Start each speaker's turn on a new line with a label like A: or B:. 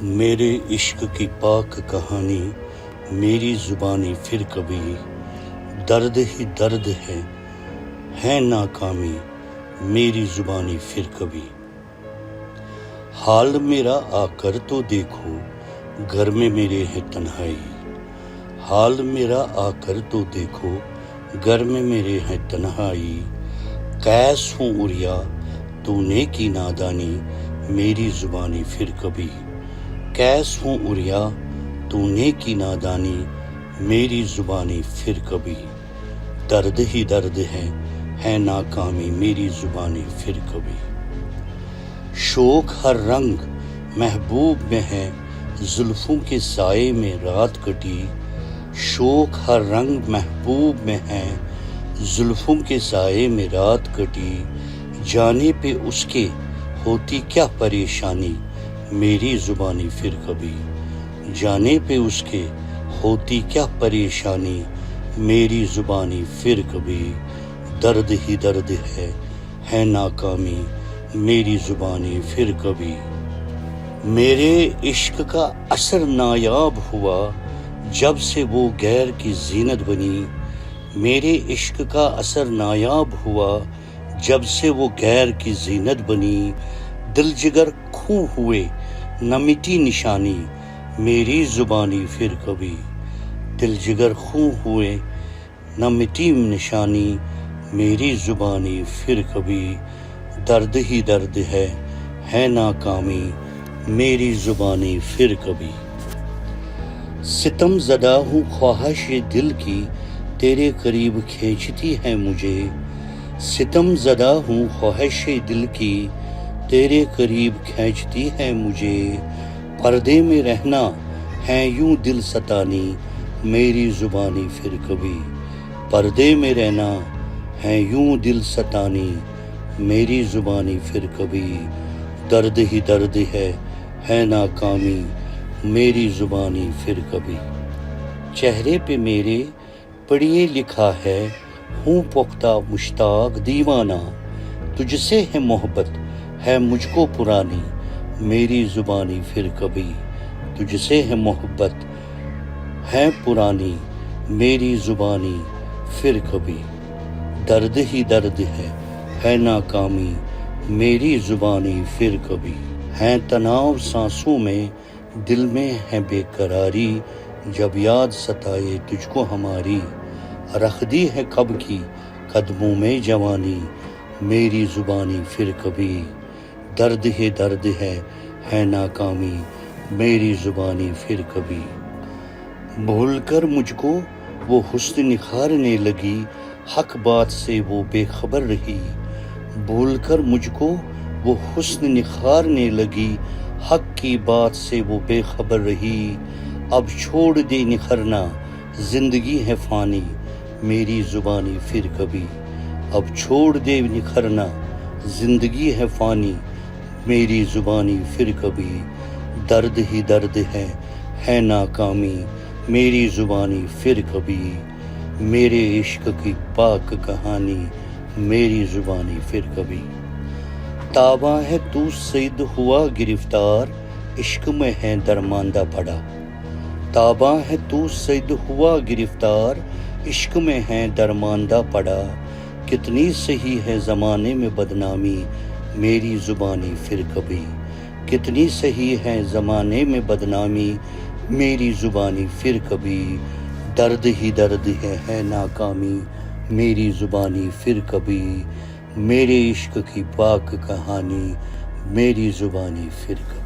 A: میرے عشق کی پاک کہانی میری زبانی پھر کبھی، درد ہی درد ہے ناکامی میری زبانی پھر کبھی۔ حال میرا آ کر تو دیکھو گھر میں میرے ہے تنہائی، حال میرا آ کر تو دیکھو گھر میں میرے ہے تنہائی۔ قیس ہوں عریا تو نے کی نادانی میری زبانی پھر کبھی، قیس ہوں عریا تو نے کی نادانی میری زبانی پھر کبھی۔ درد ہی درد ہے ناکامی میری زبانی پھر کبھی۔ شوق ہر رنگ محبوب میں ہے زلفوں کے سائے میں رات کٹی، شوق ہر رنگ محبوب میں ہے زلفوں کے سائے میں رات کٹی۔ جانے پہ اس کے ہوتی کیا پریشانی میری زبانی پھر کبھی، جانے پہ اس کے ہوتی کیا پریشانی میری زبانی پھر کبھی۔ درد ہی درد ہے ناکامی میری زبانی پھر کبھی۔ میرے عشق کا اثر نایاب ہوا جب سے وہ غیر کی زینت بنی، میرے عشق کا اثر نایاب ہوا جب سے وہ غیر کی زینت بنی۔ دل جگر خوں ہوئے نہ مٹی نشانی میری زبانی پھر کبھی، دل جگر خوں ہوئے نہ مٹی نشانی میری زبانی پھر کبھی۔ درد ہی درد ہے ناکامی میری زبانی پھر کبھی۔ ستم زدہ ہوں خواہش دل کی تیرے قریب کھینچتی ہے مجھے، ستم زدہ ہوں خواہش دل کی تیرے قریب کھینچتی ہے مجھے۔ پردے میں رہنا ہے یوں دل ستانی میری زبانی پھر کبھی، پردے میں رہنا ہے یوں دل ستانی میری زبانی پھر کبھی۔ درد ہی درد ہے ناکامی میری زبانی پھر کبھی۔ چہرے پہ میرے پڑھیے لکھا ہے ہوں پختہ مشتاق دیوانہ، تجھ سے ہے محبت ہے مجھ کو پرانی میری زبانی پھر کبھی، تجھ سے ہے محبت ہے پرانی میری زبانی پھر کبھی۔ درد ہی درد ہے ناکامی میری زبانی پھر کبھی۔ ہے تناؤ سانسوں میں دل میں ہے بے قراری، جب یاد ستائے تجھ کو ہماری، رکھ دی ہے کب کی قدموں میں جوانی میری زبانی پھر کبھی۔ درد ہی درد ہے ناکامی میری زبانی پھر کبھی۔ بھول کر مجھ کو وہ حسن نکھارنے لگی، حق بات سے وہ بے خبر رہی، بھول کر مجھ کو وہ حسن نکھارنے لگی، حق کی بات سے وہ بے خبر رہی۔ اب چھوڑ دے نکھرنا زندگی ہے فانی میری زبانی پھر کبھی، اب چھوڑ دے نکھرنا زندگی ہے فانی میری زبانی پھر کبھی۔ درد ہی درد ہے ناکامی میری زبانی پھر کبھی، میرے عشق کی پاک کہانی میری زبانی پھر کبھی۔ تاباں ہے تو صید ہوا گرفتار عشق میں ہے درماندہ پڑا، تاباں ہے تو صید ہوا گرفتار عشق میں ہے درماندہ پڑا۔ کتنی سہی ہے زمانے میں بدنامی میری زبانی پھر کبھی، کتنی سہی ہے زمانے میں بدنامی میری زبانی پھر کبھی۔ درد ہی درد ہے ناکامی میری زبانی پھر کبھی، میرے عشق کی پاک کہانی میری زبانی پھر کبھی۔